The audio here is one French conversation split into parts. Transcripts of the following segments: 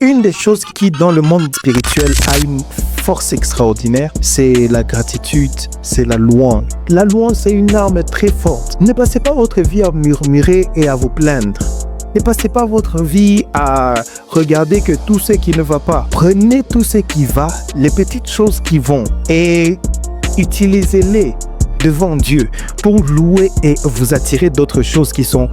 Une des choses qui, dans le monde spirituel, a une force extraordinaire, c'est la gratitude, c'est la louange. La louange, c'est une arme très forte. Ne passez pas votre vie à murmurer et à vous plaindre. Ne passez pas votre vie à regarder que tout ce qui ne va pas. Prenez tout ce qui va, les petites choses qui vont, et utilisez-les devant Dieu pour louer et vous attirer d'autres choses qui sont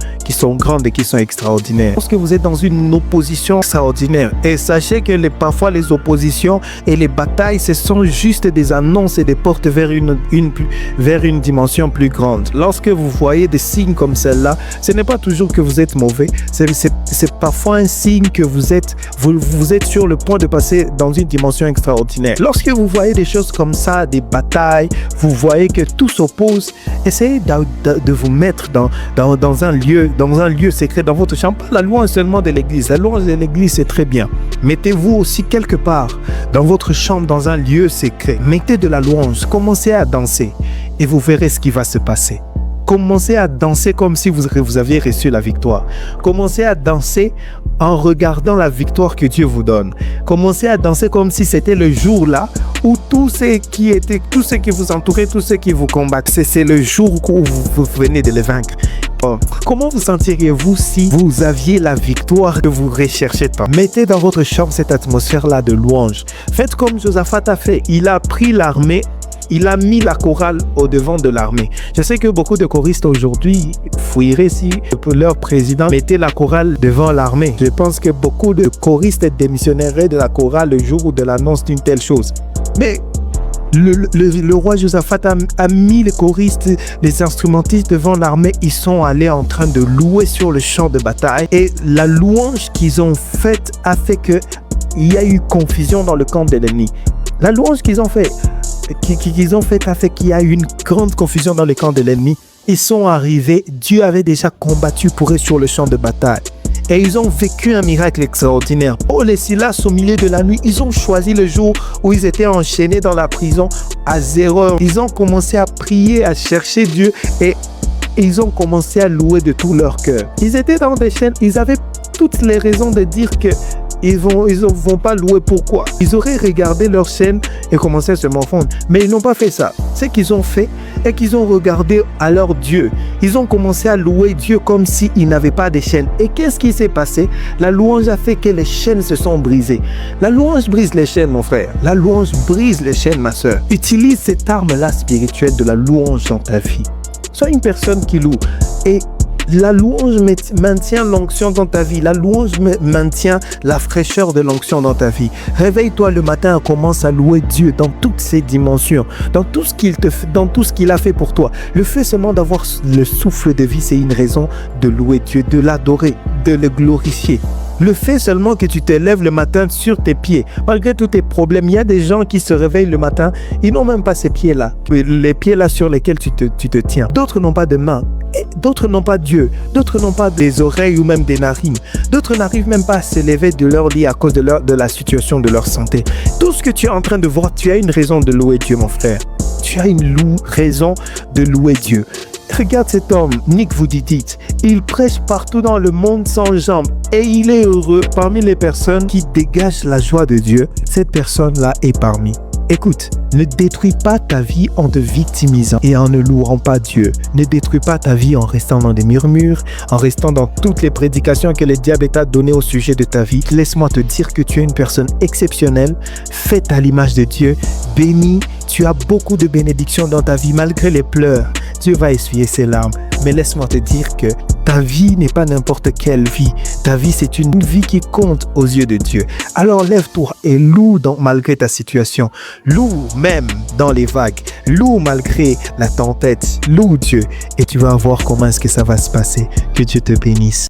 grandes et qui sont extraordinaires. Lorsque vous êtes dans une opposition extraordinaire, et sachez que parfois les oppositions et les batailles, ce sont juste des annonces et des portes vers une dimension plus grande. Lorsque vous voyez des signes comme celle-là, ce n'est pas toujours que vous êtes mauvais, c'est parfois un signe que vous êtes sur le point de passer dans une dimension extraordinaire. Lorsque vous voyez des choses comme ça, des batailles, vous voyez que tout s'oppose, essayez de vous mettre dans un lieu secret, dans votre chambre. Pas la louange seulement de l'église. La louange de l'église, c'est très bien. Mettez-vous aussi quelque part dans votre chambre, dans un lieu secret. Mettez de la louange. Commencez à danser et vous verrez ce qui va se passer. Commencez à danser comme si vous aviez reçu la victoire. Commencez à danser en regardant la victoire que Dieu vous donne. Commencez à danser comme si c'était le jour là où tout ce qui vous entourait, tout ce qui vous combattent, c'est le jour où vous venez de les vaincre. Comment vous sentiriez-vous si vous aviez la victoire que vous recherchez tant? Mettez dans votre chambre cette atmosphère-là de louange. Faites comme Josaphat a fait. Il a pris l'armée. Il a mis la chorale au devant de l'armée. Je sais que beaucoup de choristes aujourd'hui fuiraient si leur président mettait la chorale devant l'armée. Je pense que beaucoup de choristes démissionneraient de la chorale le jour de l'annonce d'une telle chose. Mais le roi Josaphat a mis les choristes, les instrumentistes devant l'armée. Ils sont allés en train de louer sur le champ de bataille. Et la louange qu'ils ont faite a fait qu'il y a eu confusion dans le camp de l'ennemi. La louange qu'ils ont faite a fait qu'il y a eu une grande confusion dans le camp de l'ennemi. Ils sont arrivés, Dieu avait déjà combattu pour eux sur le champ de bataille. Et ils ont vécu un miracle extraordinaire. Paul et Silas, au milieu de la nuit, ils ont choisi le jour où ils étaient enchaînés dans la prison à 0 heure. Ils ont commencé à prier, à chercher Dieu et ils ont commencé à louer de tout leur cœur. Ils étaient dans des chaînes, ils avaient toutes les raisons de dire que ils vont pas louer. Pourquoi? Ils auraient regardé leur chaîne et commencé à se morfondre. Mais ils n'ont pas fait ça. Ce qu'ils ont fait est qu'ils ont regardé à leur Dieu. Ils ont commencé à louer Dieu comme s'ils n'avaient pas de chaînes. Et qu'est-ce qui s'est passé? La louange a fait que les chaînes se sont brisées. La louange brise les chaînes, mon frère. La louange brise les chaînes, ma soeur. Utilise cette arme-là spirituelle de la louange dans ta vie. Sois une personne qui loue. Et la louange maintient l'onction dans ta vie. La louange maintient la fraîcheur de l'onction dans ta vie. Réveille-toi le matin et commence à louer Dieu dans toutes ses dimensions, dans tout ce qu'il a fait pour toi. Le fait seulement d'avoir le souffle de vie, c'est une raison de louer Dieu, de l'adorer, de le glorifier. Le fait seulement que tu te lèves le matin sur tes pieds, malgré tous tes problèmes, il y a des gens qui se réveillent le matin, ils n'ont même pas ces pieds-là, les pieds-là sur lesquels tu te tiens. D'autres n'ont pas de mains, d'autres n'ont pas Dieu, d'autres n'ont pas des oreilles ou même des narines. D'autres n'arrivent même pas à se lever de leur lit à cause de la situation de leur santé. Tout ce que tu es en train de voir, tu as une raison de louer Dieu, mon frère. Tu as une raison de louer Dieu. Regarde cet homme, Nick Vujicic. Il prêche partout dans le monde sans jambes et il est heureux. Parmi les personnes qui dégagent la joie de Dieu, cette personne-là est parmi. Écoute, ne détruis pas ta vie en te victimisant et en ne louant pas Dieu. Ne détruis pas ta vie en restant dans des murmures, en restant dans toutes les prédications que le diable t'a données au sujet de ta vie. Laisse-moi te dire que tu es une personne exceptionnelle, faite à l'image de Dieu, bénie. Tu as beaucoup de bénédictions dans ta vie malgré les pleurs. Dieu va essuyer ses larmes. Mais laisse-moi te dire que ta vie n'est pas n'importe quelle vie. Ta vie, c'est une vie qui compte aux yeux de Dieu. Alors lève-toi et loue malgré ta situation. Loue même dans les vagues. Loue malgré la tempête. Loue Dieu et tu vas voir comment est-ce que ça va se passer. Que Dieu te bénisse.